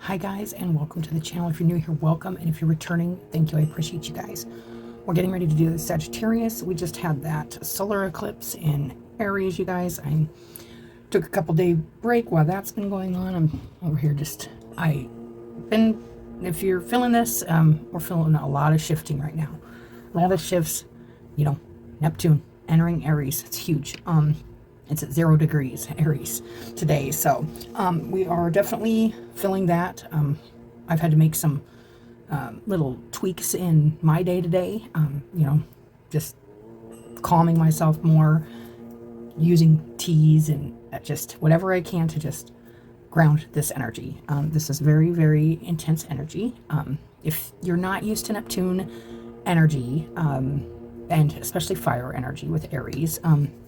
Hi guys, and welcome to the channel. If you're new here, welcome, and if you're returning, thank you. I appreciate you guys. We're getting ready to do the Sagittarius. We just had that solar eclipse in Aries, you guys. I took a couple day break while that's been going on. I'm over here if you're feeling this, we're feeling a lot of shifting right now. A lot of shifts, Neptune entering Aries. It's huge. It's at 0 degrees Aries today, so we are definitely feeling that. I've had to make some little tweaks in my day-to-day, just calming myself more, using teas and just whatever I can to just ground this energy. This is very, very intense energy. If you're not used to Neptune energy, and especially fire energy with Aries,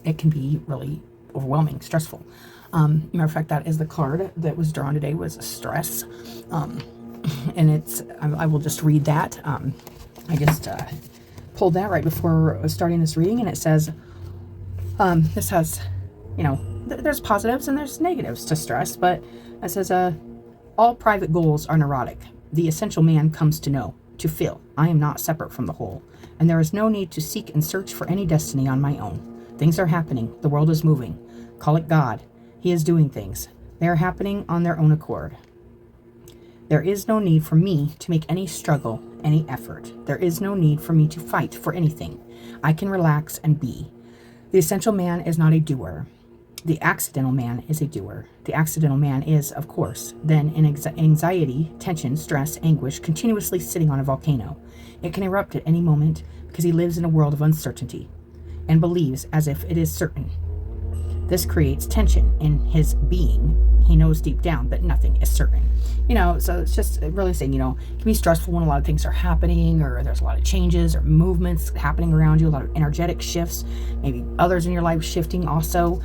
it can be really overwhelming, stressful. Matter of fact, that is the card that was drawn today, was stress. And I will just read that. I just pulled that right before starting this reading, and it says, this has, there's positives and there's negatives to stress, but it says, all private goals are neurotic. The essential man comes to know, to feel, I am not separate from the whole, and there is no need to seek and search for any destiny on my own. Things are happening. The world is moving. Call it God. He is doing things. They are happening on their own accord. There is no need for me to make any struggle, any effort. There is no need for me to fight for anything. I can relax and be. The essential man is not a doer. The accidental man is a doer. The accidental man is, of course, then in anxiety, tension, stress, anguish, continuously sitting on a volcano. It can erupt at any moment because he lives in a world of uncertainty and believes as if it is certain. This creates tension in his being. He knows deep down that nothing is certain. So it's just really saying, it can be stressful when a lot of things are happening, or there's a lot of changes or movements happening around you, a lot of energetic shifts, maybe others in your life shifting also.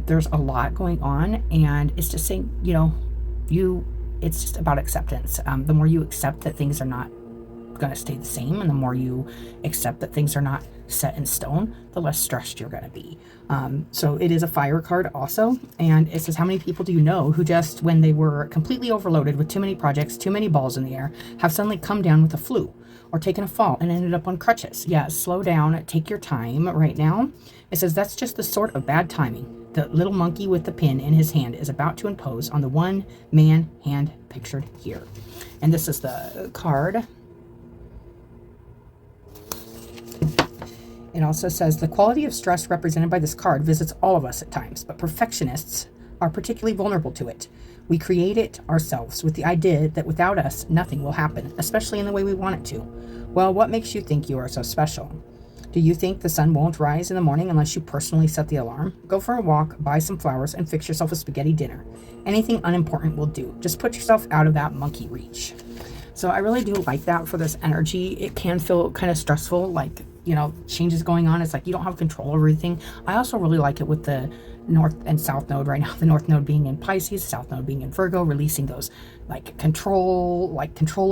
There's a lot going on, and it's just saying, it's just about acceptance. The more you accept that things are not going to stay the same, and the more you accept that things are not set in stone, the less stressed you're going to be. So it is a fire card also, and it says, how many people do you know who just, when they were completely overloaded with too many projects, too many balls in the air, have suddenly come down with a flu or taken a fall and ended up on crutches? Yeah, slow down, take your time right now. It says that's just the sort of bad timing. The little monkey with the pin in his hand is about to impose on the one man hand pictured here. And this is the card. It also says, the quality of stress represented by this card visits all of us at times, but perfectionists are particularly vulnerable to it. We create it ourselves with the idea that without us, nothing will happen, especially in the way we want it to. Well, what makes you think you are so special? Do you think the sun won't rise in the morning unless you personally set the alarm? Go for a walk, buy some flowers, and fix yourself a spaghetti dinner. Anything unimportant will do. Just put yourself out of that monkey reach. So I really do like that for this energy. It can feel kind of stressful, like, changes going on. It's like you don't have control over everything. I also really like it with the North and South Node right now. The North Node being in Pisces, South Node being in Virgo, releasing those control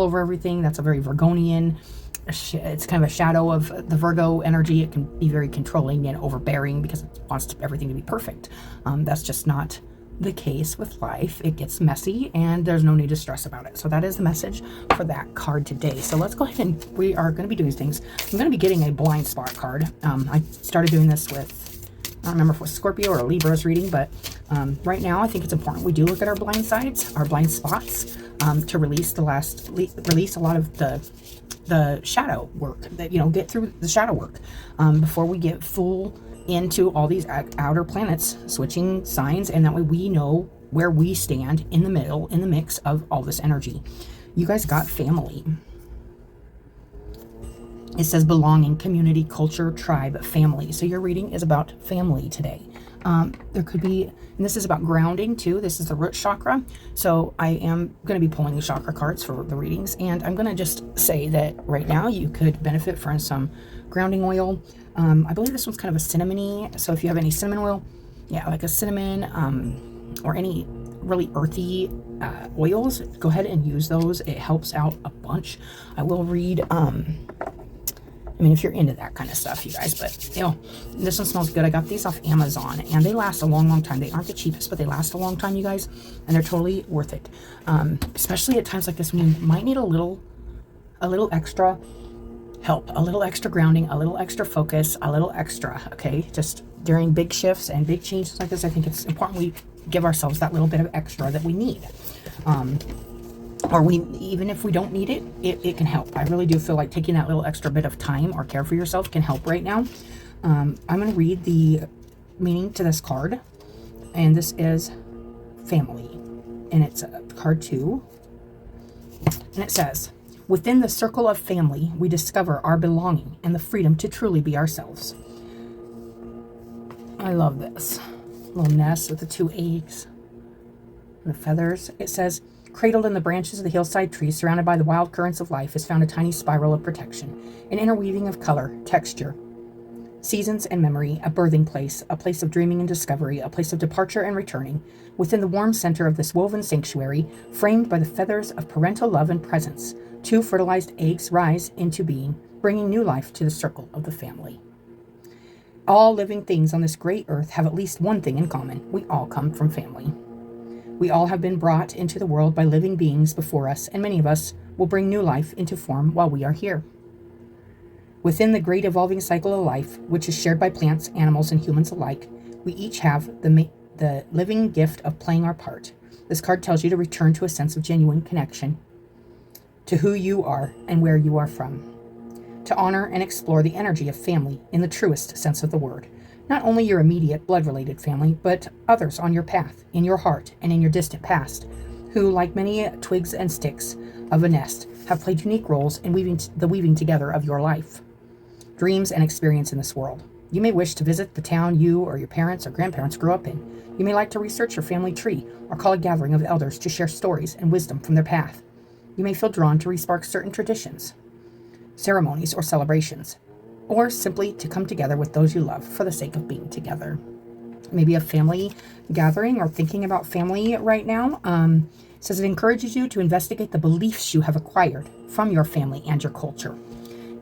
over everything. That's a very Virgonian. It's kind of a shadow of the Virgo energy. It can be very controlling and overbearing because it wants everything to be perfect. That's just not the case with life. It gets messy, and there's no need to stress about it. So that is the message for that card today. So let's go ahead, and we are going to be doing things. I'm going to be getting a blind spot card. I started doing this with, I don't remember if it was Scorpio or Libra's reading, but right now I think it's important we do look at our blind sides, our blind spots, to release a lot of the shadow work, that get through the shadow work before we get full into all these outer planets switching signs, and that way we know where we stand in the middle, in the mix of all this energy. You guys got family. It says belonging, community, culture, tribe, family. So your reading is about family today. There could be, and this is about grounding too. This is the root chakra. So I am going to be pulling the chakra cards for the readings, and I'm going to just say that right now you could benefit from some grounding oil. I believe this one's kind of a cinnamony. So if you have any cinnamon oil, like a cinnamon, or any really earthy oils, go ahead and use those. It helps out a bunch. I will read I mean, if you're into that kind of stuff, you guys. But, you know, this one smells good. I got these off Amazon, and they last a long, long time. They aren't the cheapest, but they last a long time, you guys, and they're totally worth it. Especially at times like this when you might need a little extra help, a little extra grounding, a little extra focus, a little extra, okay? Just during big shifts and big changes like this, I think it's important we give ourselves that little bit of extra that we need. Or even if we don't need it, it can help. I really do feel like taking that little extra bit of time or care for yourself can help right now. I'm going to read the meaning to this card, and this is family, and it's card 2, and it says, within the circle of family, we discover our belonging and the freedom to truly be ourselves. I love this little nest with the 2 eggs, the feathers. It says, cradled in the branches of the hillside trees, surrounded by the wild currents of life, is found a tiny spiral of protection, an interweaving of color, texture, seasons and memory, a birthing place, a place of dreaming and discovery, a place of departure and returning. Within the warm center of this woven sanctuary, framed by the feathers of parental love and presence, 2 fertilized eggs rise into being, bringing new life to the circle of the family. All living things on this great earth have at least one thing in common. We all come from family. We all have been brought into the world by living beings before us, and many of us will bring new life into form while we are here. Within the great evolving cycle of life, which is shared by plants, animals, and humans alike, we each have the living gift of playing our part. This card tells you to return to a sense of genuine connection to who you are and where you are from, to honor and explore the energy of family in the truest sense of the word. Not only your immediate blood-related family, but others on your path, in your heart, and in your distant past, who, like many twigs and sticks of a nest, have played unique roles in the weaving together of your life, dreams, and experience in this world. You may wish to visit the town you or your parents or grandparents grew up in. You may like to research your family tree or call a gathering of elders to share stories and wisdom from their path. You may feel drawn to respark certain traditions, ceremonies, or celebrations, or simply to come together with those you love for the sake of being together. Maybe a family gathering or thinking about family right now. It says it encourages you to investigate the beliefs you have acquired from your family and your culture.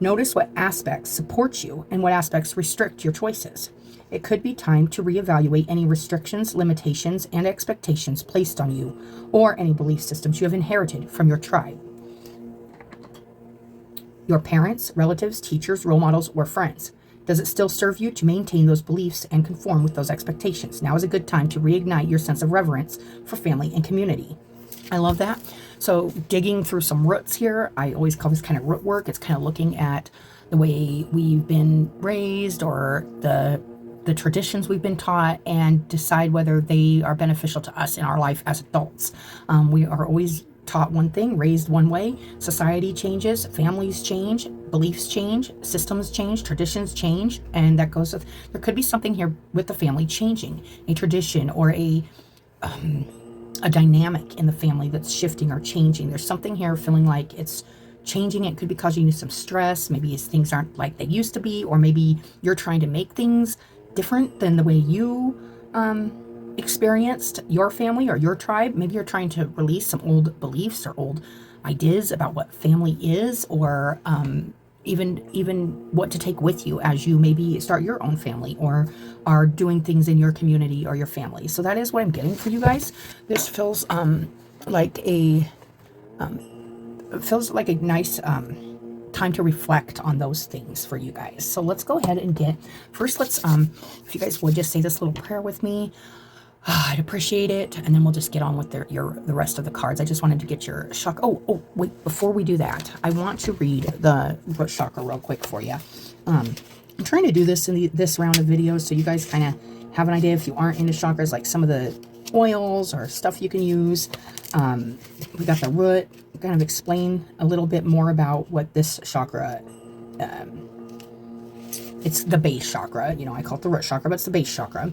Notice what aspects support you and what aspects restrict your choices. It could be time to reevaluate any restrictions, limitations, and expectations placed on you, or any belief systems you have inherited from your tribe, your parents, relatives, teachers, role models, or friends. Does it still serve you to maintain those beliefs and conform with those expectations? Now is a good time to reignite your sense of reverence for family and community. I love that. So digging through some roots here, I always call this kind of root work. It's kind of looking at the way we've been raised or the traditions we've been taught and decide whether they are beneficial to us in our life as adults. We are always taught one thing, raised one way. Society changes, families change, beliefs change, systems change, traditions change, and that goes with, there could be something here with the family changing, a tradition or a dynamic in the family that's shifting or changing. There's something here feeling like it's changing. It could be causing you some stress. Maybe things aren't like they used to be, or maybe you're trying to make things different than the way you experienced your family or your tribe. Maybe you're trying to release some old beliefs or old ideas about what family is, or even what to take with you as you maybe start your own family or are doing things in your community or your family. So that is what I'm getting for you guys. This feels like a nice time to reflect on those things for you guys. So let's go ahead and let's if you guys would just say this little prayer with me. I'd appreciate it, and then we'll just get on with the rest of the cards. I just wanted to get your chakra. Oh, wait, before we do that, I want to read the root chakra real quick for you. I'm trying to do this in this round of videos so you guys kind of have an idea if you aren't into chakras, like some of the oils or stuff you can use. We got the root, kind of explain a little bit more about what this chakra, it's the base chakra. You know, I call it the root chakra, but it's the base chakra.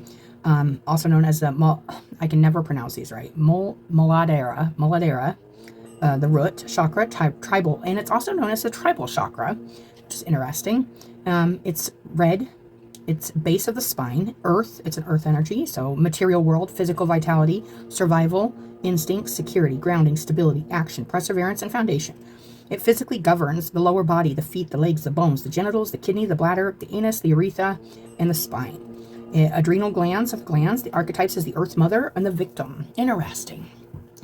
Also known as the, I can never pronounce these right, Muladhara, the root chakra, tribal, and it's also known as the tribal chakra, which is interesting. It's red, it's base of the spine, earth, it's an earth energy, so material world, physical vitality, survival, instinct, security, grounding, stability, action, perseverance, and foundation. It physically governs the lower body, the feet, the legs, the bones, the genitals, the kidney, the bladder, the anus, the urethra, and the spine. Adrenal glands of glands. The archetypes is the Earth Mother and the victim. Interesting.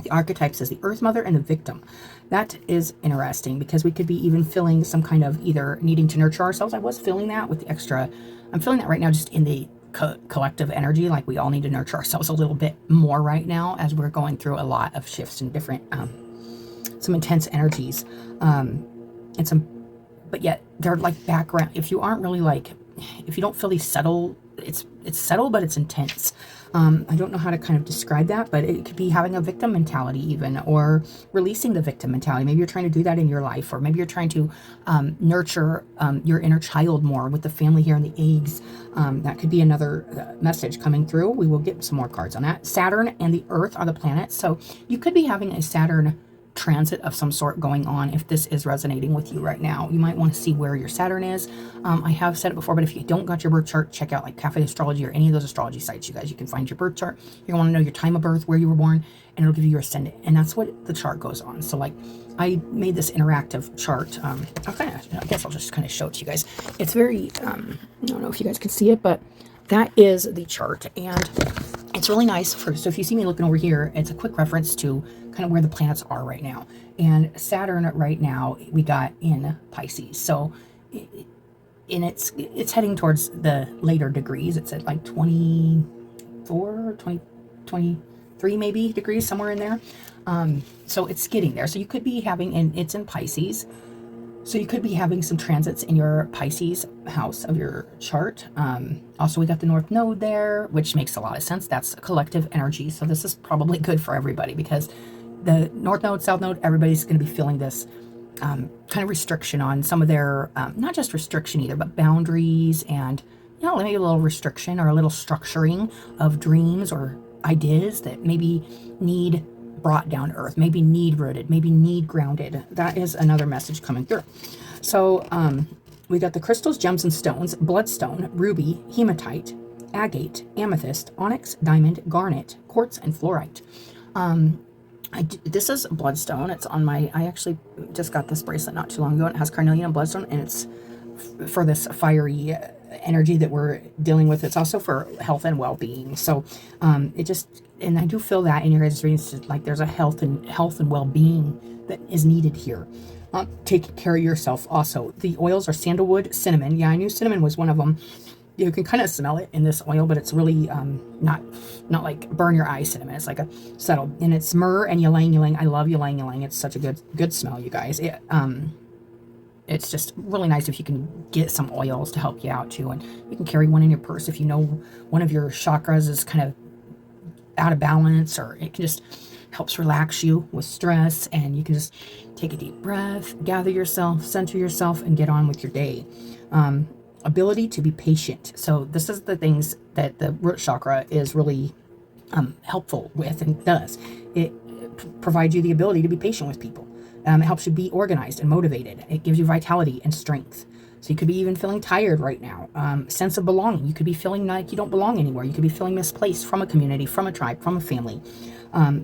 The archetypes is the Earth Mother and the victim. That is interesting because we could be even feeling some kind of either needing to nurture ourselves. I was feeling that with the extra. I'm feeling that right now just in the collective energy, like we all need to nurture ourselves a little bit more right now as we're going through a lot of shifts and different some intense energies, and some, but yet they're like background. If you aren't really like, if you don't feel these subtle, it's subtle, but it's intense. I don't know how to kind of describe that, but it could be having a victim mentality even, or releasing the victim mentality. Maybe you're trying to do that in your life, or maybe you're trying to nurture your inner child more with the family here and the eggs. That could be another message coming through. We will get some more cards on that. Saturn and the Earth are the planets. So you could be having a Saturn transit of some sort going on. If this is resonating with you right now, you might want to see where your Saturn is. I have said it before, but if you don't got your birth chart, check out like Cafe Astrology or any of those astrology sites. You guys, you can find your birth chart. You're going to want to know your time of birth, where you were born, and it'll give you your ascendant, and that's what the chart goes on. So like I made this interactive chart. I guess I'll just kind of show it to you guys. It's very I don't know if you guys can see it, but that is the chart, and it's really nice for, so if you see me looking over here, it's a quick reference to kind of where the planets are right now. And Saturn right now we got in Pisces. So it's heading towards the later degrees. It's at like 24, 20, 23 maybe degrees, somewhere in there. So it's getting there. So you could be having, and it's in Pisces. So you could be having some transits in your Pisces house of your chart. Also, we got the North Node there, which makes a lot of sense. That's a collective energy. So this is probably good for everybody because the North Node, South Node, everybody's going to be feeling this kind of restriction on some of their, not just restriction either, but boundaries and, you know, maybe a little restriction or a little structuring of dreams or ideas that maybe need brought down to earth, maybe need rooted, maybe need grounded. That is another message coming through. So we got the crystals, gems, and stones: bloodstone, ruby, hematite, agate, amethyst, onyx, diamond, garnet, quartz, and fluorite. This is bloodstone. It's on my, I actually just got this bracelet not too long ago. It has carnelian and bloodstone, and it's for this fiery energy that we're dealing with. It's also for health and well-being. So it just, and I do feel that in your guys' readings, like there's a health and well-being that is needed here. Take care of yourself also. The oils are sandalwood, cinnamon. Yeah, I knew cinnamon was one of them. You can kind of smell it in this oil, but it's really not like burn your eyes cinnamon. It's like a subtle, and it's myrrh and ylang ylang. I love ylang ylang. It's such a good smell, you guys. It's just really nice if you can get some oils to help you out too, and you can carry one in your purse if you know one of your chakras is kind of out of balance, or it can just helps relax you with stress, and you can just take a deep breath, gather yourself, center yourself, and get on with your day. Ability to be patient. So this is the things that the root chakra is really helpful with and does. It provides you the ability to be patient with people. It helps you be organized and motivated. It gives you vitality and strength. So you could be even feeling tired right now. Sense of belonging. You could be feeling like you don't belong anywhere. You could be feeling misplaced from a community, from a tribe, from a family.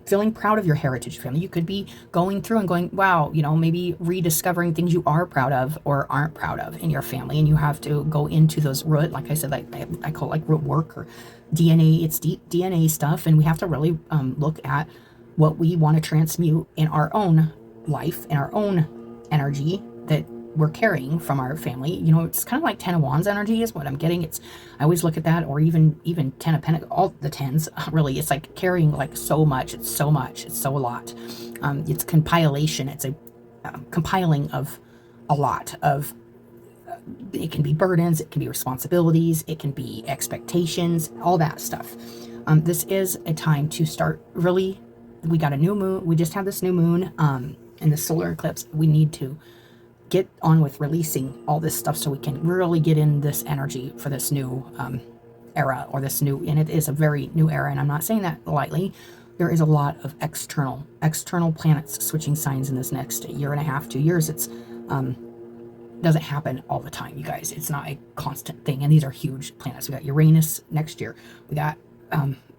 Feeling proud of your heritage family. You could be going through and going, wow, you know, maybe rediscovering things you are proud of or aren't proud of in your family. And you have to go into those root, like I said, like I call it like root work or DNA. It's deep DNA stuff. And we have to really look at what we want to transmute in our own life, in our own energy that we're carrying from our family. You know, it's kind of like 10 of Wands energy is what I'm getting. I always look at that, or even 10 of Pentacles, all the 10s, really. It's like carrying like so much. It's so much. It's so a lot. It's compilation. It's a compiling of a lot of, it can be burdens, it can be responsibilities, it can be expectations, all that stuff. This is a time to start really, we got a new moon. We just had this new moon in the solar eclipse. We need to get on with releasing all this stuff so we can really get in this energy for this new era, or this new, and it is a very new era, and I'm not saying that lightly. There is a lot of external planets switching signs in this next year and a half, 2 years. It's doesn't happen all the time, you guys. It's not a constant thing, and these are huge planets. We got Uranus next year. We got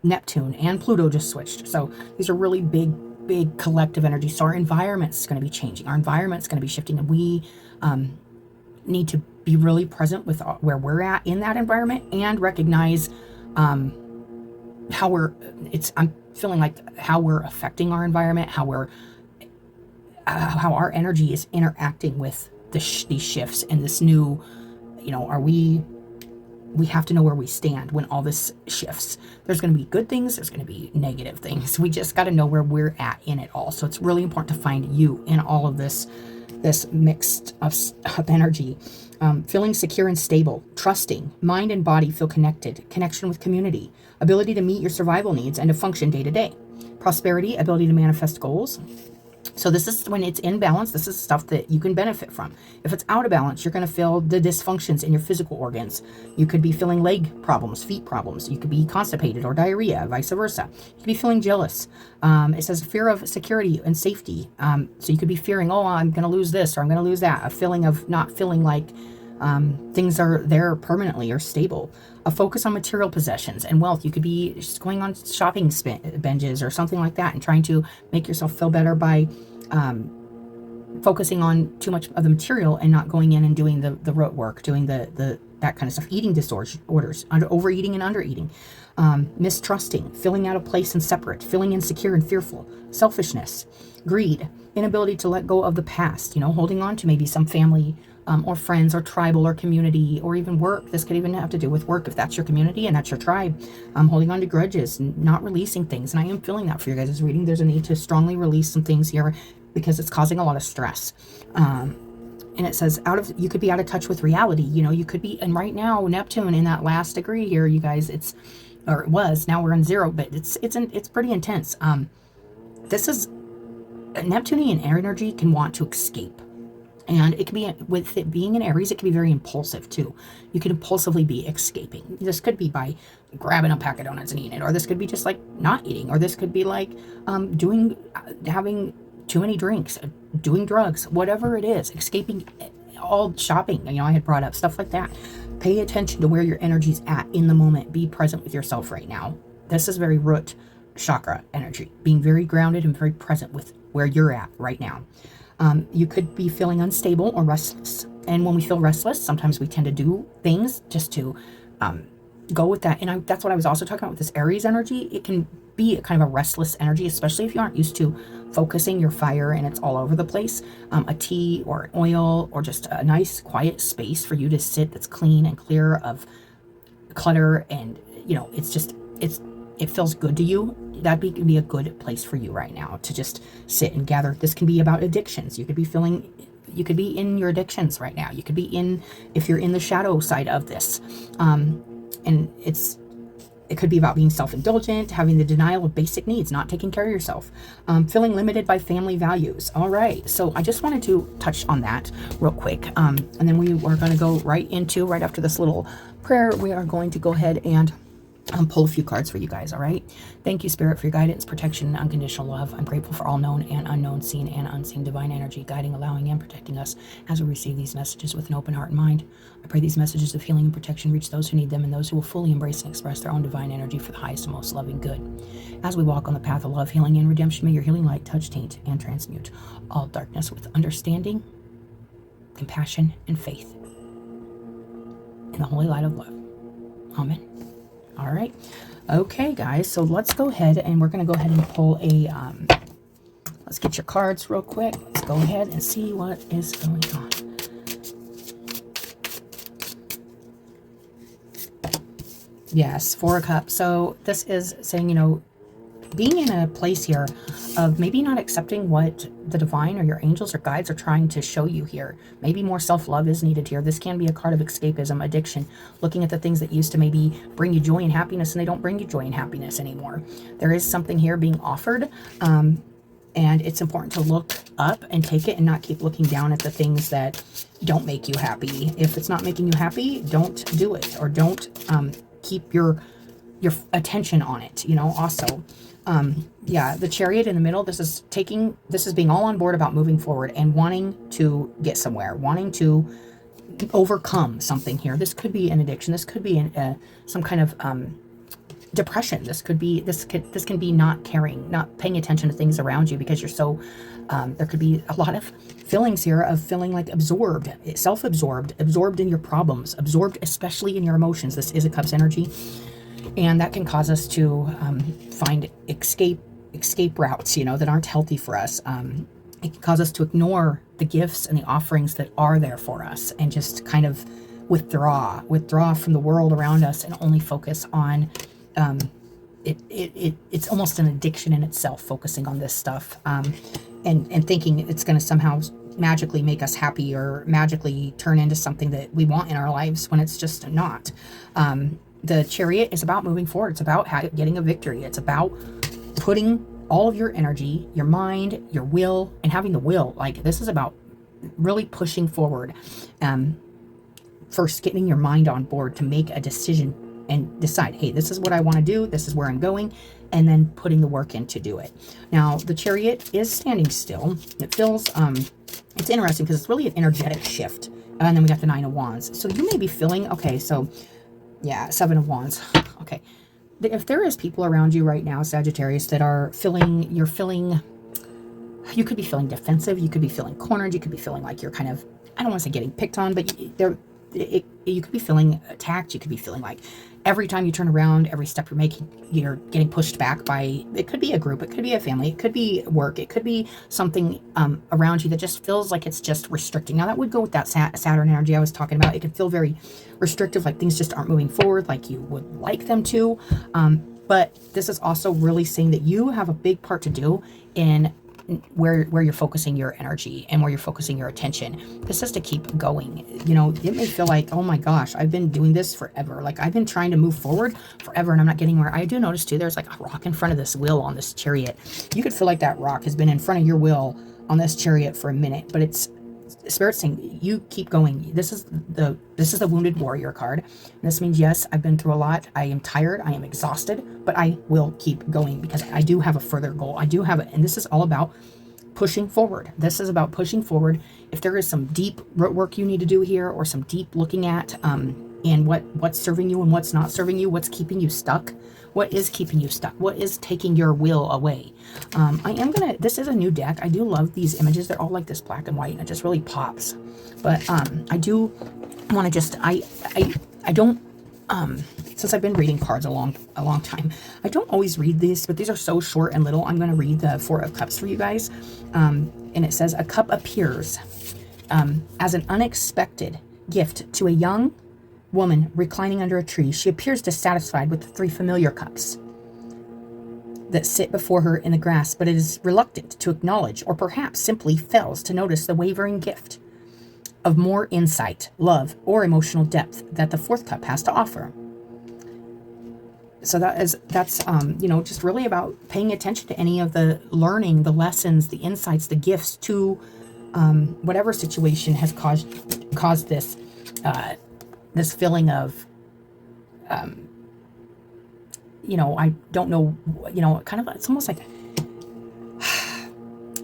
Neptune and Pluto just switched. So these are really big big collective energy. So our environment's going to be changing. Our environment's going to be shifting, and we need to be really present with where we're at in that environment and recognize how I'm feeling like how we're affecting our environment, how our energy is interacting with these shifts and this new, we have to know where we stand when all this shifts. There's going to be good things, there's going to be negative things. We just got to know where we're at in it all. So it's really important to find you in all of this mixed up energy. Feeling secure and stable, trusting, mind and body feel connected, connection with community, ability to meet your survival needs and to function day to day. Prosperity, ability to manifest goals. So this is when it's in balance. This is stuff that you can benefit from. If it's out of balance, you're going to feel the dysfunctions in your physical organs. You could be feeling leg problems, feet problems. You could be constipated or diarrhea, vice versa. You could be feeling jealous. It says fear of security and safety. So you could be fearing, oh, I'm going to lose this or I'm going to lose that. A feeling of not feeling like things are there permanently or stable. A focus on material possessions and wealth. You could be just going on shopping binges or something like that and trying to make yourself feel better by focusing on too much of the material and not going in and doing the rote work, doing the that kind of stuff. Eating disorders, overeating and undereating. Mistrusting, feeling out of place and separate, feeling insecure and fearful. Selfishness, greed, inability to let go of the past, holding on to maybe some family or friends or tribal or community or even work. This could even have to do with work if that's your community and that's your tribe. Holding on to grudges, not releasing things. And I am feeling that for you guys' reading. There's a need to strongly release some things here because it's causing a lot of stress. And it says you could be out of touch with reality. You could be, and right now Neptune in that last degree here, you guys, it was, now we're in 0, but it's pretty intense. This is Neptunian energy can want to escape. And it can be, with it being in Aries, it can be very impulsive too. You can impulsively be escaping. This could be by grabbing a pack of donuts and eating it, or this could be just like not eating, or this could be like having too many drinks, doing drugs, whatever it is, escaping, all shopping. I had brought up stuff like that. Pay attention to where your energy's at in the moment. Be present with yourself right now. This is very root chakra energy, being very grounded and very present with where you're at right now. You could be feeling unstable or restless. And when we feel restless, sometimes we tend to do things just to go with that. And that's what I was also talking about with this Aries energy. It can be a kind of a restless energy, especially if you aren't used to focusing your fire and it's all over the place. A tea or oil or just a nice quiet space for you to sit that's clean and clear of clutter. And, it feels good to you. That'd be a good place for you right now to just sit and gather. This can be about addictions. You could be in your addictions right now. You could be if you're in the shadow side of this. And it could be about being self-indulgent, having the denial of basic needs, not taking care of yourself, feeling limited by family values. All right. So I just wanted to touch on that real quick. And then we are going to go right after this little prayer, we are going to go ahead and pull a few cards for you guys. All right. Thank you, Spirit, for your guidance, protection, and unconditional love. I'm grateful for all known and unknown, seen and unseen divine energy guiding, allowing, and protecting us as we receive these messages with an open heart and mind. I pray these messages of healing and protection reach those who need them and those who will fully embrace and express their own divine energy for the highest and most loving good. As we walk on the path of love, healing, and redemption, may your healing light touch, taint, and transmute all darkness with understanding, compassion, and faith in the holy light of love. Amen. All right. Okay, guys. So let's go ahead and we're going to go ahead and pull let's get your cards real quick. Let's go ahead and see what is going on. Yes, 4 of Cups. So this is saying, being in a place here of maybe not accepting what the divine or your angels or guides are trying to show you here. Maybe more self-love is needed here. This can be a card of escapism, addiction, looking at the things that used to maybe bring you joy and happiness and they don't bring you joy and happiness anymore. There is something here being offered, and it's important to look up and take it and not keep looking down at the things that don't make you happy. If it's not making you happy, don't do it, or don't keep your attention on it, also. Yeah, the Chariot in the middle, this is being all on board about moving forward and wanting to get somewhere, wanting to overcome something here. This could be an addiction. This could be some kind of depression. This can be not caring, not paying attention to things around you because you're so, there could be a lot of feelings here of feeling like absorbed, absorbed in your problems, absorbed especially in your emotions. This is a Cups energy, and that can cause us to find escape routes, that aren't healthy for us. It can cause us to ignore the gifts and the offerings that are there for us, and just kind of withdraw from the world around us, and only focus on it's almost an addiction in itself, focusing on this stuff, and thinking it's going to somehow magically make us happy or magically turn into something that we want in our lives, when it's just not. The Chariot is about moving forward. It's about getting a victory. It's about putting all of your energy, your mind, your will, and having the will. Like, this is about really pushing forward. First, getting your mind on board to make a decision and decide, hey, this is what I want to do, this is where I'm going, and then putting the work in to do it. Now, the Chariot is standing still. It feels, it's interesting because it's really an energetic shift. And then we got the 9 of Wands. So you may be feeling, okay, so yeah, 7 of Wands. Okay. If there is people around you right now, Sagittarius, that are feeling, you could be feeling defensive, you could be feeling cornered, you could be feeling like you're kind of, I don't want to say getting picked on, but you could be feeling attacked. You could be feeling like every time you turn around, every step you're making, you're getting pushed back by, it could be a group, it could be a family, it could be work, it could be something around you that just feels like it's just restricting. Now, that would go with that Saturn energy I was talking about. It could feel very restrictive, like things just aren't moving forward like you would like them to. But this is also really saying that you have a big part to do in where you're focusing your energy and where you're focusing your attention. This is to keep going. It may feel like, oh my gosh, I've been doing this forever. Like, I've been trying to move forward forever and I'm not getting where. I do notice too, there's like a rock in front of this wheel on this Chariot. You could feel like that rock has been in front of your wheel on this Chariot for a minute, but it's Spirit saying you keep going. This is the Wounded Warrior card. And this means, yes, I've been through a lot. I am tired. I am exhausted, but I will keep going because I do have a further goal. I do have it. And this is all about pushing forward. This is about pushing forward. If there is some deep work you need to do here, or some deep looking at, and what's serving you and what's not serving you, what's keeping you stuck, what is keeping you stuck, what is taking your will away. This is a new deck. I do love these images. They're all like this black and white, and it just really pops. But I do want to just, I don't, since I've been reading cards a long time, I don't always read these, but these are so short and little. I'm going to read the 4 of Cups for you guys. And it says, a cup appears as an unexpected gift to a young woman reclining under a tree. She appears dissatisfied with the 3 familiar cups that sit before her in the grass, but is reluctant to acknowledge, or perhaps simply fails to notice, the wavering gift of more insight, love, or emotional depth that the 4th cup has to offer. So that's just really about paying attention to any of the learning, the lessons, the insights, the gifts to whatever situation has caused this this feeling of I don't know, kind of, it's almost like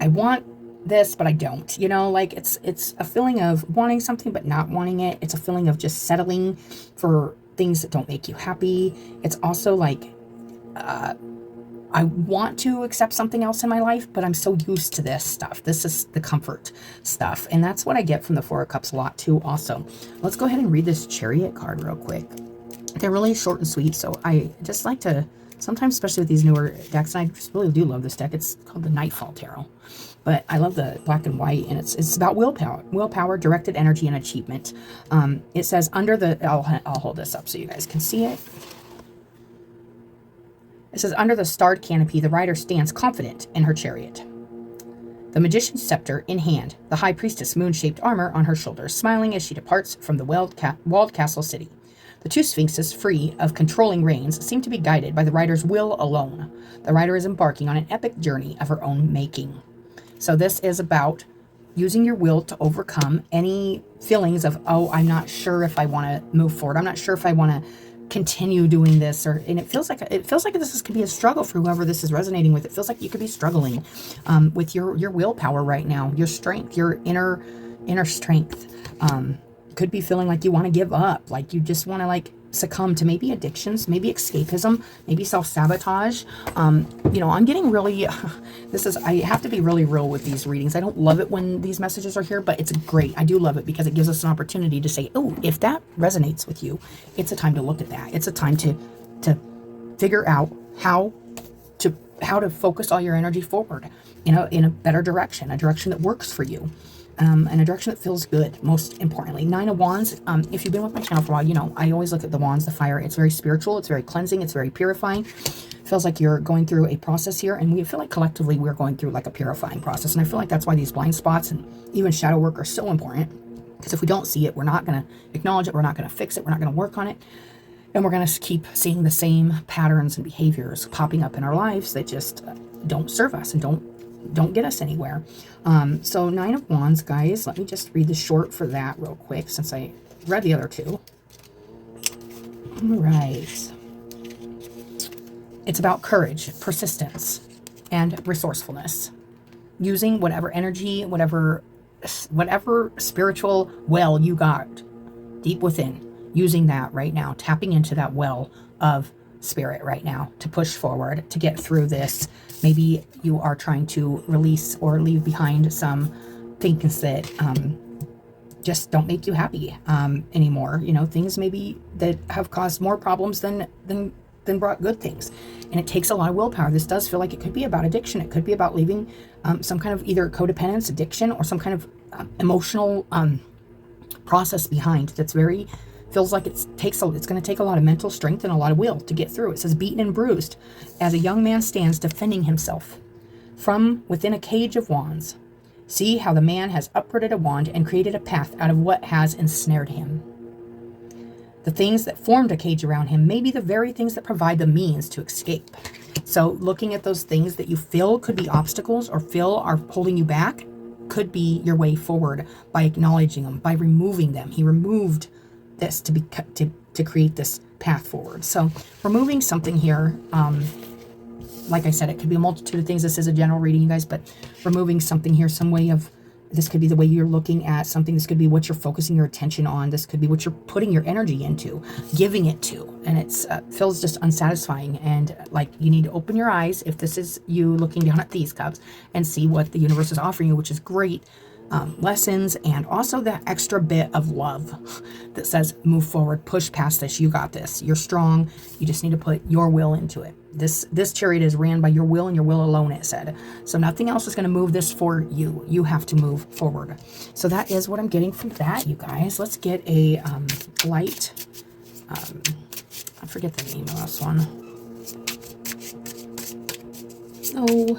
I want this, but I don't, like it's a feeling of wanting something, but not wanting it. It's a feeling of just settling for things that don't make you happy. It's also like, I want to accept something else in my life, but I'm so used to this stuff. This is the comfort stuff. And that's what I get from the 4 of Cups a lot too also. Let's go ahead and read this Chariot card real quick. They're really short and sweet, so I just like to, sometimes, especially with these newer decks, and I just really do love this deck. It's called the Nightfall Tarot. But I love the black and white, and it's about willpower, directed energy, and achievement. It says under the, I'll hold this up so you guys can see it. It says, under the starred canopy, the rider stands confident in her chariot, the magician's scepter in hand, the high priestess' moon-shaped armor on her shoulders, smiling as she departs from the walled castle city. The 2 sphinxes, free of controlling reins, seem to be guided by the rider's will alone. The rider is embarking on an epic journey of her own making. So this is about using your will to overcome any feelings of, oh, I'm not sure if I want to move forward. I'm not sure if I want to continue doing this, and it feels like this could be a struggle for whoever this is resonating with. It feels like you could be struggling with your willpower right now, your strength, your inner strength. Could be feeling like you want to give up, like you just want to succumb to maybe addictions, maybe escapism, maybe self-sabotage. You know, I'm getting really, I have to be really real with these readings. I don't love it when these messages are here, but it's great. I do love it because it gives us an opportunity to say, oh, if that resonates with you, it's a time to look at that. It's a time to figure out how to focus all your energy forward in a better direction, a direction that works for you. And a direction that feels good, most importantly. 9 of Wands, if you've been with my channel for a while, you know, I always look at the wands, the fire. It's very spiritual, it's very cleansing, it's very purifying. Feels like you're going through a process here, and we feel like collectively we're going through like a purifying process. And I feel like that's why these blind spots and even shadow work are so important. Because if we don't see it, we're not going to acknowledge it, we're not going to fix it, we're not going to work on it. And we're going to keep seeing the same patterns and behaviors popping up in our lives that just don't serve us and don't get us anywhere. So 9 of Wands, guys, let me just read the short for that real quick since I read the other two. All right. It's about courage, persistence, and resourcefulness. Using whatever energy, whatever spiritual well you got deep within. Using that right now, tapping into that well of spirit right now to push forward, to get through this. Maybe you are trying to release or leave behind some things that just don't make you happy anymore. You know, things maybe that have caused more problems than brought good things. And it takes a lot of willpower. This does feel like it could be about addiction. It could be about leaving some kind of either codependence, addiction, or some kind of emotional process behind that's very... feels like it's going to take a lot of mental strength and a lot of will to get through. It says, beaten and bruised, as a young man stands defending himself from within a cage of wands. See how the man has uprooted a wand and created a path out of what has ensnared him. The things that formed a cage around him may be the very things that provide the means to escape. So looking at those things that you feel could be obstacles or feel are holding you back could be your way forward by acknowledging them, by removing them. He removed this to create this path forward. So removing something here, like I said, it could be a multitude of things. This is a general reading, you guys, but removing something here, some way of, this could be the way you're looking at something. This could be what you're focusing your attention on. This could be what you're putting your energy into, giving it to. And it's feels just unsatisfying. And like you need to open your eyes if this is you looking down at these cups and see what the universe is offering you, which is great. Lessons, and also that extra bit of love that says move forward, push past this, you got this, you're strong, you just need to put your will into it. This chariot is ran by your will and your will alone, it said. So nothing else is going to move this for you. You have to move forward. So that is what I'm getting from that, you guys. Let's get a light, I forget the name of this one. Oh,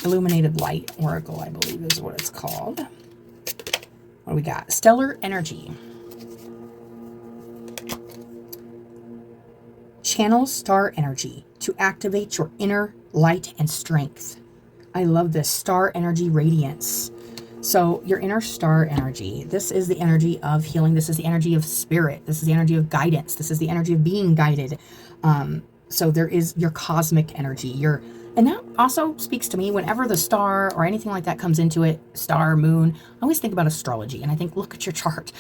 Illuminated Light Oracle, I believe is what it's called. What do we got? Stellar Energy. Channel star energy to activate your inner light and strength. I love this. Star energy radiance. So your inner star energy, this is the energy of healing. This is the energy of spirit. This is the energy of guidance. This is the energy of being guided. So there is your cosmic energy, and that also speaks to me whenever the star or anything like that comes into it, star, moon, I always think about astrology. And I think, look at your chart.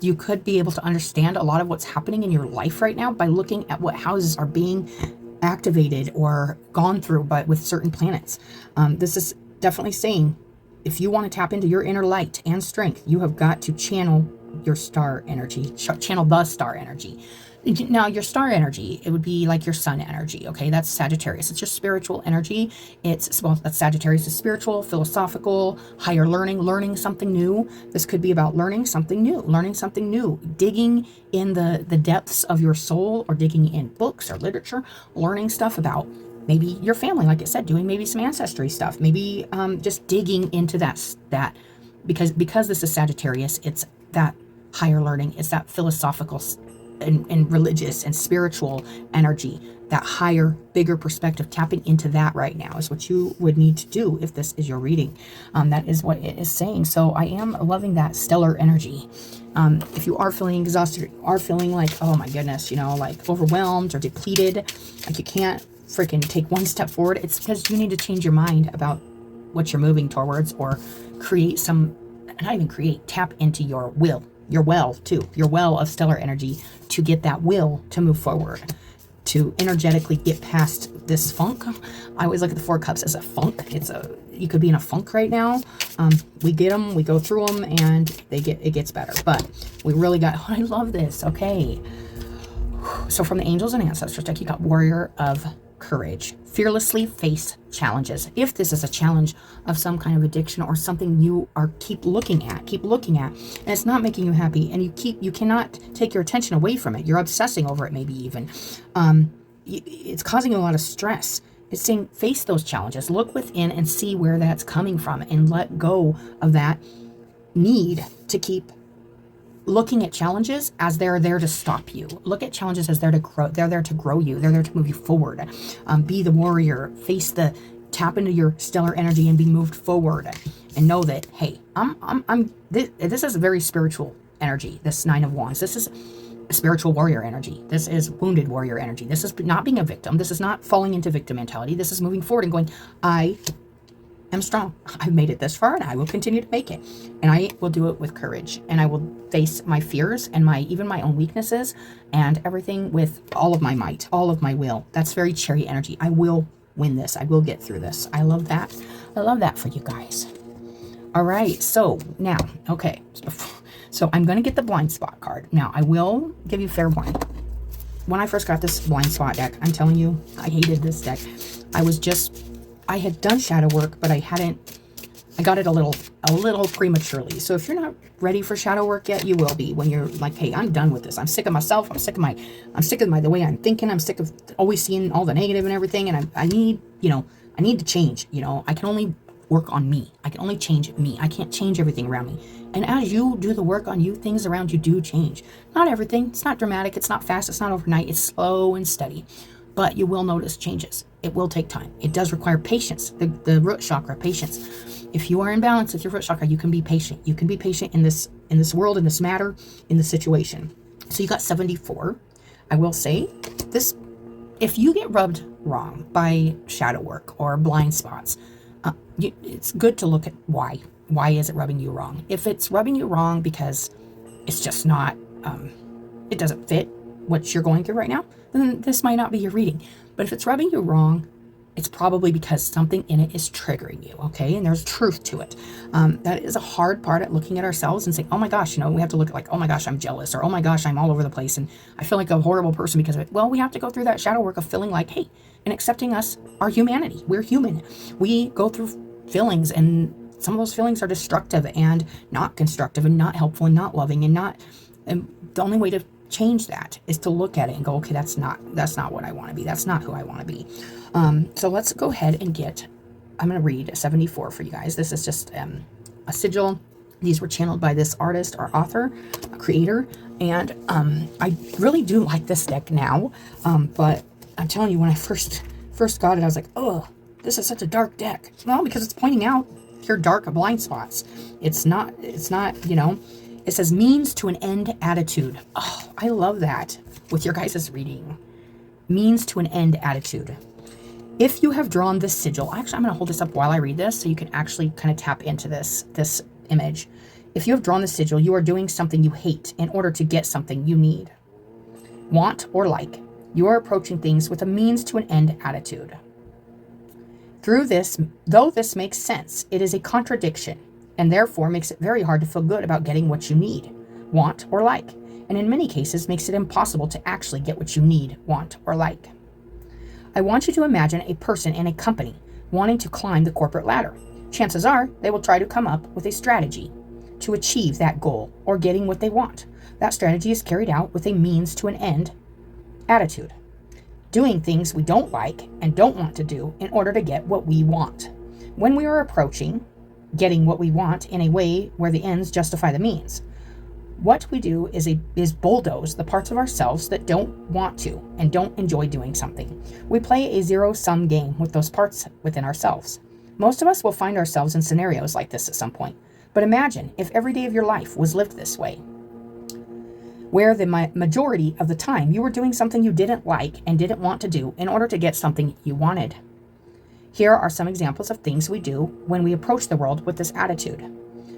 You could be able to understand a lot of what's happening in your life right now by looking at what houses are being activated or gone through with certain planets. This is definitely saying, if you want to tap into your inner light and strength, you have got to channel your star energy, channel the star energy. Now, your star energy, it would be like your sun energy, okay? That's Sagittarius. It's your spiritual energy. That's Sagittarius is spiritual, philosophical, higher learning something new. This could be about learning something new, digging in the depths of your soul, or digging in books or literature, learning stuff about maybe your family, like I said, doing maybe some ancestry stuff, maybe just digging into that because this is Sagittarius, it's that higher learning, it's that philosophical and religious and spiritual energy, that higher, bigger perspective. Tapping into that right now is what you would need to do if this is your reading. That is what it is saying. So I am loving that stellar energy. If you are feeling exhausted, you are feeling like, oh my goodness, like overwhelmed or depleted, like you can't freaking take one step forward, it's because you need to change your mind about what you're moving towards, or tap into your will. your well too, your well of stellar energy to get that will to move forward, to energetically get past this funk. I always look at the Four Cups as a funk. You could be in a funk right now. We get them, we go through them, and it gets better. But we really got, oh, I love this. Okay. So from the Angels and Ancestors deck, you got Warrior of Courage. Fearlessly face challenges. If this is a challenge of some kind of addiction or something you keep looking at, and it's not making you happy, and you cannot take your attention away from it. You're obsessing over it, maybe even. It's causing you a lot of stress. It's saying face those challenges, look within and see where that's coming from, and let go of that need to keep looking at challenges as they're there to stop you. Look at challenges as they're there to grow you. They're there to move you forward. Be the warrior. Tap into your stellar energy and be moved forward. And know that, hey, this is a very spiritual energy. This Nine of Wands. This is spiritual warrior energy. This is wounded warrior energy. This is not being a victim. This is not falling into victim mentality. This is moving forward and going, I am strong. I've made it this far and I will continue to make it. And I will do it with courage. And I will face my fears and even my own weaknesses and everything with all of my might, all of my will. That's very Cherry energy. I will win this. I will get through this. I love that. I love that for you guys. All right. So now, okay. So I'm going to get the blind spot card. Now I will give you fair warning. When I first got this blind spot deck, I'm telling you, I hated this deck. I had done shadow work, but I got it a little prematurely. So if you're not ready for shadow work yet, you will be when you're like, hey, I'm done with this. I'm sick of myself. I'm sick of the way I'm thinking. I'm sick of always seeing all the negative and everything. And I need to change. I can only work on me. I can only change me. I can't change everything around me. And as you do the work on you, things around you do change. Not everything. It's not dramatic. It's not fast. It's not overnight. It's slow and steady. But you will notice changes. It will take time. It does require patience. The root chakra, patience. If you are in balance with your root chakra, you can be patient. You can be patient in this world, in this matter, in the situation. So you got 74. I will say this: if you get rubbed wrong by shadow work or blind spots, it's good to look at why. Why is it rubbing you wrong? If it's rubbing you wrong because it's just not, it doesn't fit what you're going through right now, then this might not be your reading. But if it's rubbing you wrong, it's probably because something in it is triggering you, okay? And there's truth to it. That is a hard part at looking at ourselves and saying, oh my gosh, we have to look at like, oh my gosh, I'm jealous, or oh my gosh, I'm all over the place, and I feel like a horrible person because of it. Well, we have to go through that shadow work of feeling like, hey, and accepting our humanity. We're human. We go through feelings, and some of those feelings are destructive and not constructive and not helpful and not loving and the only way to change that is to look at it and go, okay, that's not what I want to be. That's not who I want to be. So let's go ahead and I'm going to read 74 for you guys. This is just a sigil. These were channeled by this artist or author, a creator. And I really do like this deck now. But I'm telling you, when I first got it, I was like, oh, this is such a dark deck. Well, because it's pointing out your dark blind spots. It's not, it says means to an end attitude. Oh, I love that with your guys' reading. Means to an end attitude. If you have drawn this sigil, actually, I'm going to hold this up while I read this so you can actually kind of tap into this image. If you have drawn the sigil, you are doing something you hate in order to get something you need, want, or like. You are approaching things with a means to an end attitude. Though this makes sense, it is a contradiction, and therefore makes it very hard to feel good about getting what you need, want, or like, and in many cases makes it impossible to actually get what you need, want, or like. I want you to imagine a person in a company wanting to climb the corporate ladder. Chances are they will try to come up with a strategy to achieve that goal or getting what they want. That strategy is carried out with a means to an end attitude. Doing things we don't like and don't want to do in order to get what we want. When we are approaching getting what we want in a way where the ends justify the means, what we do is bulldoze the parts of ourselves that don't want to and don't enjoy doing something. We play a zero-sum game with those parts within ourselves. Most of us will find ourselves in scenarios like this at some point, but imagine if every day of your life was lived this way, where the majority of the time you were doing something you didn't like and didn't want to do in order to get something you wanted. Here are some examples of things we do when we approach the world with this attitude.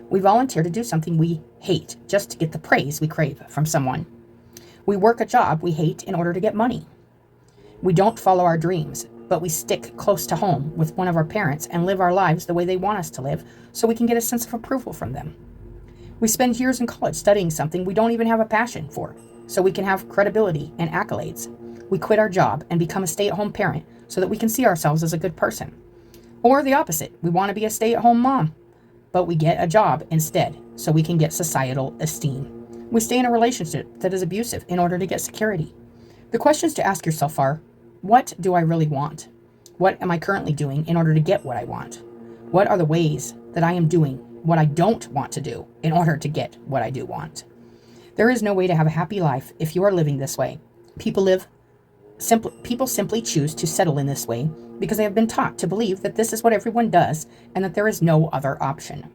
We volunteer to do something we hate just to get the praise we crave from someone. We work a job we hate in order to get money. We don't follow our dreams, but we stick close to home with one of our parents and live our lives the way they want us to live so we can get a sense of approval from them. We spend years in college studying something we don't even have a passion for, so we can have credibility and accolades. We quit our job and become a stay-at-home parent so that we can see ourselves as a good person. Or the opposite, we want to be a stay-at-home mom, but we get a job instead so we can get societal esteem. We stay in a relationship that is abusive in order to get security. The questions to ask yourself are, what do I really want? What am I currently doing in order to get what I want? What are the ways that I am doing what I don't want to do in order to get what I do want? There is no way to have a happy life if you are living this way. People simply choose to settle in this way because they have been taught to believe that this is what everyone does and that there is no other option.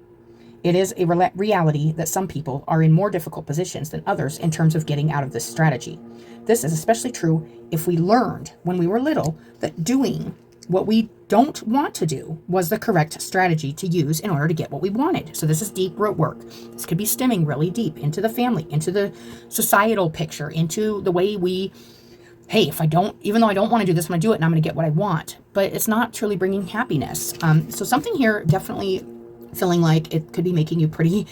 It is a reality that some people are in more difficult positions than others in terms of getting out of this strategy. This is especially true if we learned when we were little that doing what we don't want to do was the correct strategy to use in order to get what we wanted. So this is deep root work. This could be stemming really deep into the family, into the societal picture, into the way we, hey, even though I don't want to do this, I'm going to do it and I'm going to get what I want. But it's not truly bringing happiness. So something here definitely feeling like it could be making you pretty,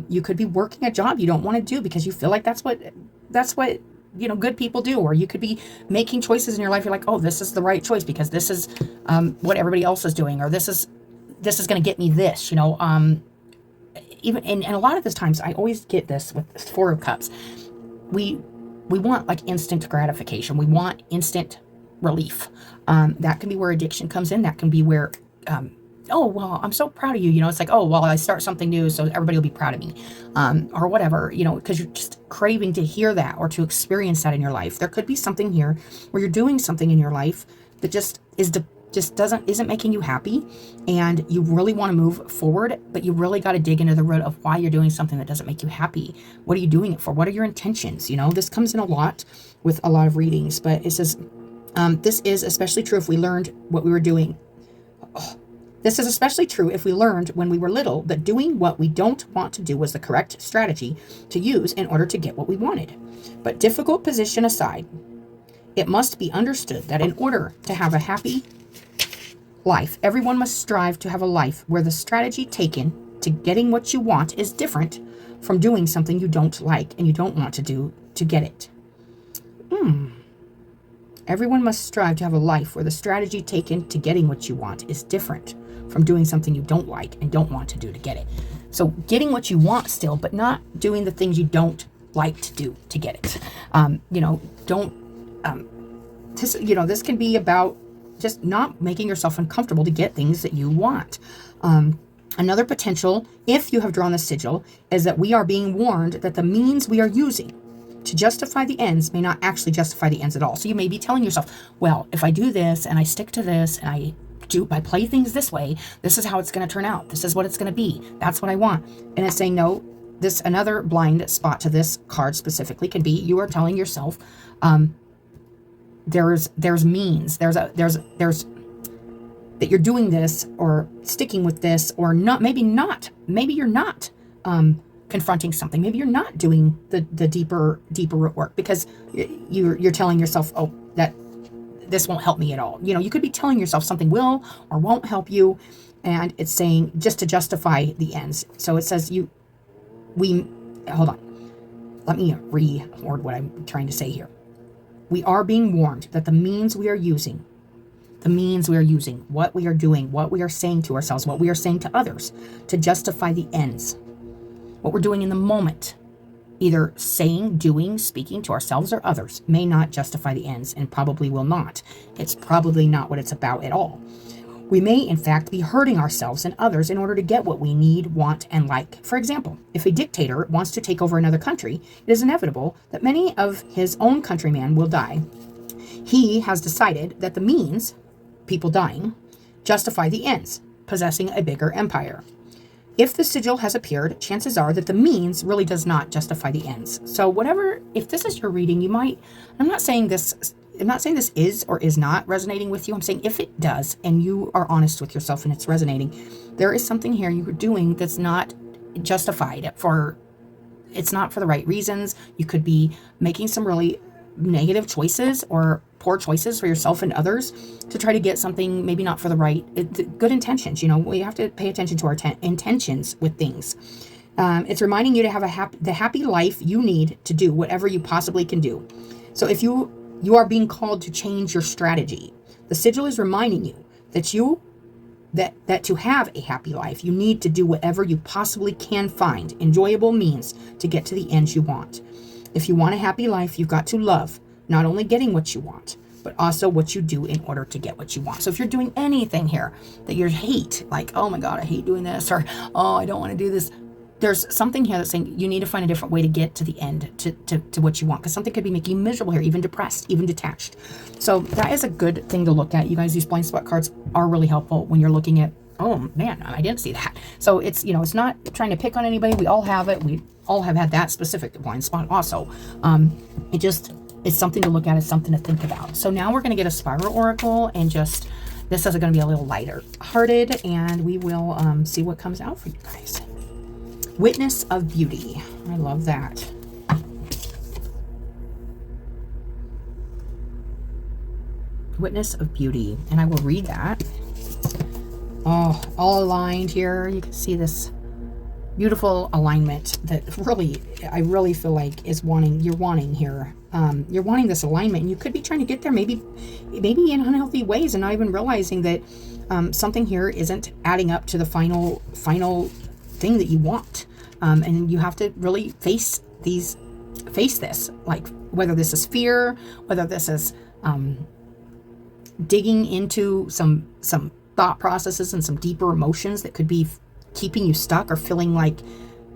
you could be working a job you don't want to do because you feel like that's what good people do. Or you could be making choices in your life. You're like, oh, this is the right choice because this is what everybody else is doing, or this is going to get me this, even, and a lot of the times I always get this with 4 of Cups. We want like instant gratification. We want instant relief. That can be where addiction comes in. That can be where, oh, well, I'm so proud of you. It's like, oh, well, I start something new, so everybody will be proud of me, or whatever, because you're just craving to hear that or to experience that in your life. There could be something here where you're doing something in your life that isn't making you happy, and you really want to move forward, but you really got to dig into the root of why you're doing something that doesn't make you happy. What are you doing it for? What are your intentions? This comes in a lot with a lot of readings, but it says, this is especially true if we learned what we were doing. This is especially true if we learned when we were little that doing what we don't want to do was the correct strategy to use in order to get what we wanted. But difficult position aside, it must be understood that in order to have a happy life, everyone must strive to have a life where the strategy taken to getting what you want is different from doing something you don't like and you don't want to do to get it. Everyone must strive to have a life where the strategy taken to getting what you want is different from doing something you don't like and don't want to do to get it. So getting what you want still, but not doing the things you don't like to do to get it. This can be about just not making yourself uncomfortable to get things that you want. Another potential, if you have drawn the sigil, is that we are being warned that the means we are using to justify the ends may not actually justify the ends at all. So you may be telling yourself, well, if I do this and I stick to this and I play things this way, this is how it's going to turn out. This is what it's going to be. That's what I want. And it's saying, no, another blind spot to this card specifically can be you are telling yourself, there's means, there's that you're doing this or sticking with this or not, maybe you're not, confronting something. Maybe you're not doing the deeper root work because you're telling yourself, oh, that this won't help me at all. You could be telling yourself something will or won't help you, and it's saying just to justify the ends. So it says hold on. Let me reword what I'm trying to say here. We are being warned that the means we are using, what we are doing, what we are saying to ourselves, what we are saying to others, to justify the ends. What we're doing in the moment, either saying, doing, speaking to ourselves or others, may not justify the ends and probably will not. It's probably not what it's about at all. We may, in fact, be hurting ourselves and others in order to get what we need, want, and like. For example, if a dictator wants to take over another country, it is inevitable that many of his own countrymen will die. He has decided that the means, people dying, justify the ends, possessing a bigger empire. If the sigil has appeared, chances are that the means really does not justify the ends. So if this is your reading, I'm not saying this is or is not resonating with you. I'm saying if it does, and you are honest with yourself and it's resonating, there is something here you're doing that's not justified for, it's not for the right reasons. You could be making some really negative choices or poor choices for yourself and others to try to get something, maybe not for the right, good intentions. We have to pay attention to our intentions with things. It's reminding you to have the happy life you need to do whatever you possibly can do. So if you are being called to change your strategy, the sigil is reminding you that to have a happy life, you need to do whatever you possibly can find enjoyable means to get to the ends you want. If you want a happy life, you've got to love not only getting what you want, but also what you do in order to get what you want. So if you're doing anything here that you hate, like, oh my God, I hate doing this, or, oh, I don't want to do this, there's something here that's saying you need to find a different way to get to the end, to what you want, because something could be making you miserable here, even depressed, even detached. So that is a good thing to look at. You guys, these blind spot cards are really helpful when you're looking at, oh man, I didn't see that. So it's, it's not trying to pick on anybody. We all have it. We all have had that specific blind spot also. It's something to look at. It's something to think about. So now we're going to get a spiral oracle, and just, this is going to be a little lighter hearted, and we will see what comes out for you guys. Witness of beauty. I love that. Witness of beauty. And I will read that. Oh, all aligned here. You can see this beautiful alignment that I really feel like you're wanting here. You're wanting this alignment, and you could be trying to get there maybe in unhealthy ways and not even realizing that something here isn't adding up to the final thing that you want. And you have to really face this, like whether this is fear, whether this is digging into some thought processes and some deeper emotions that could be keeping you stuck or feeling like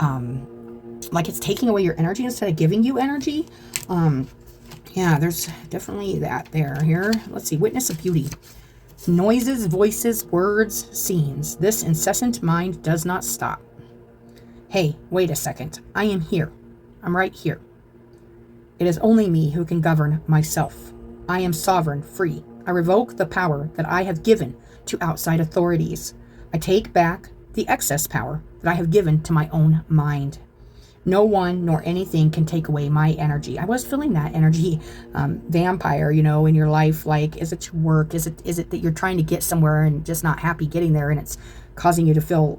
it's taking away your energy instead of giving you energy. Yeah, there's definitely that there here. Let's see. Witness of beauty. Noises, voices, words, scenes. This incessant mind does not stop. Hey, wait a second. I am here. I'm right here. It is only me who can govern myself. I am sovereign, free. I revoke the power that I have given to outside authorities. I take back the excess power that I have given to my own mind. No one nor anything can take away my energy. I was feeling that energy vampire, in your life. Like, is it your work? Is it that you're trying to get somewhere and just not happy getting there, and it's causing you to feel,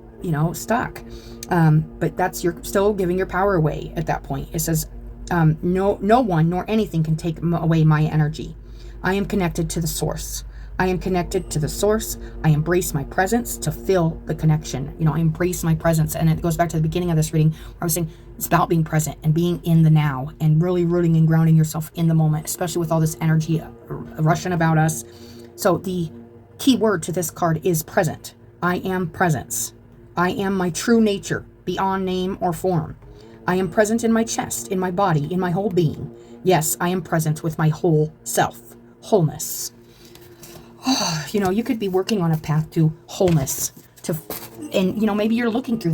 stuck? But you're still giving your power away at that point. It says, no one nor anything can take away my energy. I am connected to the source. I am connected to the source. I embrace my presence to feel the connection. I embrace my presence. And it goes back to the beginning of this reading where I was saying it's about being present and being in the now and really rooting and grounding yourself in the moment, especially with all this energy rushing about us. So the key word to this card is present. I am presence. I am my true nature, beyond name or form. I am present in my chest, in my body, in my whole being. Yes, I am present with my whole self, wholeness. You could be working on a path to wholeness, and maybe you're looking for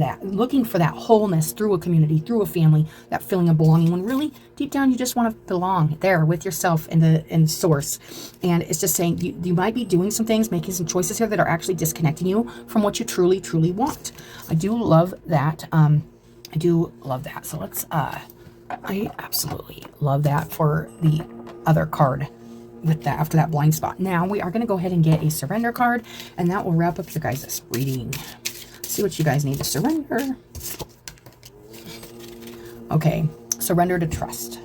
that wholeness through a community, through a family, that feeling of belonging, when really deep down you just want to belong there with yourself and the source. And it's just saying you might be doing some things, making some choices here that are actually disconnecting you from what you truly, truly want. I do love that. So let's, I absolutely love that for the other card. With that, after that blind spot. Now we are going to go ahead and get a surrender card, and that will wrap up your guys' reading. See what you guys need to surrender. Okay, surrender to trust.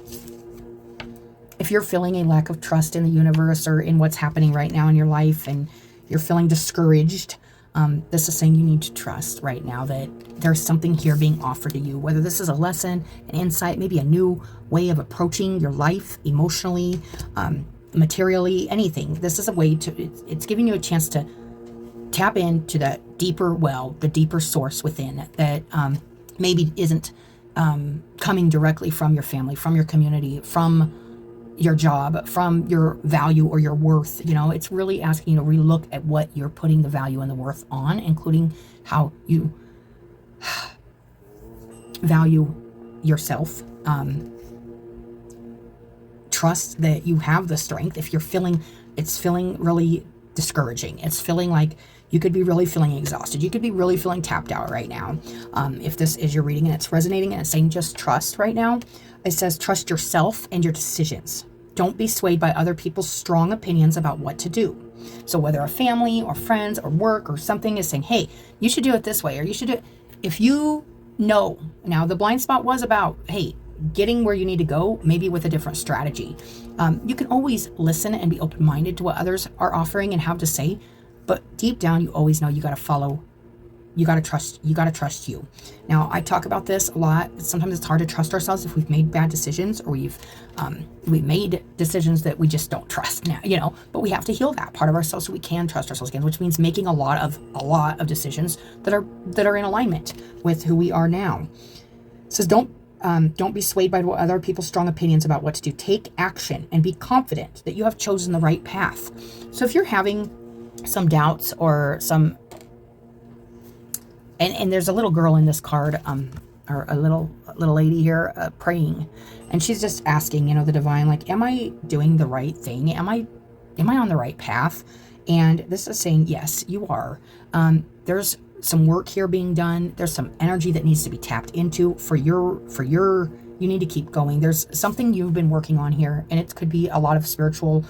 If you're feeling a lack of trust in the universe or in what's happening right now in your life, and you're feeling discouraged, this is saying you need to trust right now that there's something here being offered to you, whether this is a lesson, an insight, maybe a new way of approaching your life emotionally, materially, anything. This is a way it's giving you a chance to tap into that deeper well, the deeper source within that maybe isn't coming directly from your family, from your community, from your job, from your value or your worth. It's really asking you to relook at what you're putting the value and the worth on, including how you value yourself. Trust that you have the strength. If you're feeling, it's feeling really discouraging. It's feeling like, You could be really feeling exhausted. You could be really feeling tapped out right now. If this is your reading and it's resonating and it's saying just trust right now, it says trust yourself and your decisions. Don't be swayed by other people's strong opinions about what to do. So whether a family or friends or work or something is saying, hey, you should do it this way, or you should do it. If you know, now the blind spot was about, hey, getting where you need to go, maybe with a different strategy. You can always listen and be open-minded to what others are offering and have to say, but deep down, you always know you got to follow. You got to trust you. Now, I talk about this a lot. Sometimes it's hard to trust ourselves if we've made bad decisions, or we've made decisions that we just don't trust now, but we have to heal that part of ourselves so we can trust ourselves again, which means making a lot of decisions that are in alignment with who we are now. It says don't be swayed by what other people's strong opinions about what to do. Take action and be confident that you have chosen the right path. So if you're having some doubts or some, and there's a little girl in this card, or a little lady here praying, and she's just asking, the divine, like, am I doing the right thing? Am I on the right path? And this is saying, yes, you are. There's some work here being done. There's some energy that needs to be tapped into for your, you need to keep going. There's something you've been working on here, and it could be a lot of spiritual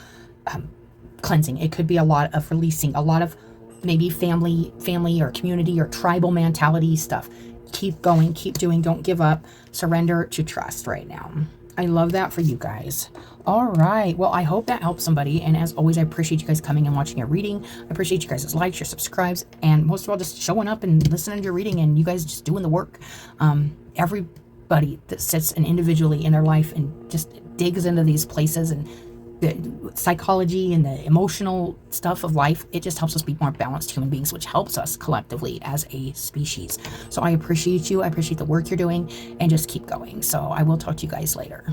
cleansing. It could be a lot of releasing, a lot of maybe family or community or tribal mentality stuff. Keep going, keep doing, don't give up. Surrender to trust right now. I love that for you guys. All right. Well, I hope that helps somebody. And as always, I appreciate you guys coming and watching a reading. I appreciate you guys' likes, your subscribes, and most of all, just showing up and listening to your reading, and you guys just doing the work. Everybody that sits and individually in their life and just digs into these places and the psychology and the emotional stuff of life, it just helps us be more balanced human beings, which helps us collectively as a species. So I appreciate you. I appreciate the work you're doing, and just keep going. So I will talk to you guys later.